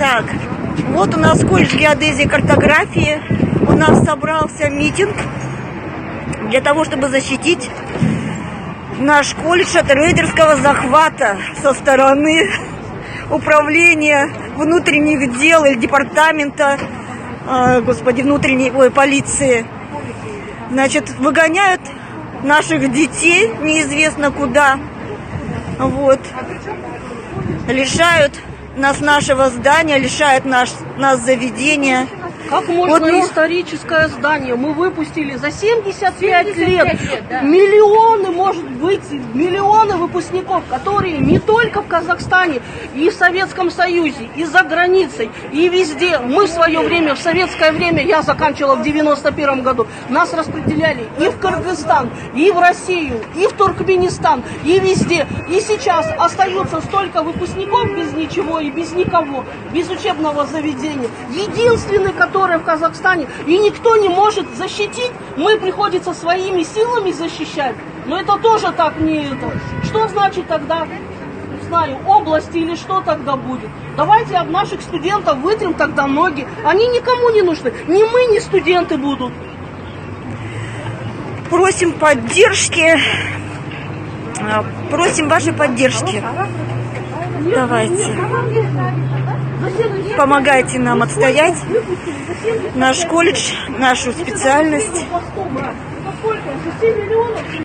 Так, вот у нас колледж геодезии и картографии. У нас собрался митинг для того, чтобы защитить наш колледж от рейдерского захвата со стороны управления внутренних дел или департамента, внутренней полиции. Значит, выгоняют наших детей неизвестно куда. Вот. Лишают нас нашего здания, лишают нас заведения. Как можно историческое здание? Мы выпустили за 75 лет миллионы, может быть, миллионы выпускников, которые не только в Казахстане, и в Советском Союзе, и за границей, и везде. Мы в свое время, в советское время, я заканчивала в 91 году, нас распределяли и в Кыргызстан, и в Россию, и в Туркменистан, и везде. И сейчас остаются столько выпускников без ничего и без никого, без учебного заведения. Единственный, который в Казахстане, и никто не может защитить, мы приходится своими силами защищать. Но это тоже так не это. Что значит тогда, не знаю, область или что тогда будет? Давайте об наших студентов вытрем тогда ноги. Они никому не нужны. Ни мы, ни студенты будут. Просим поддержки. Просим вашей поддержки. Давайте. Помогайте нам отстоять наш колледж, нашу специальность.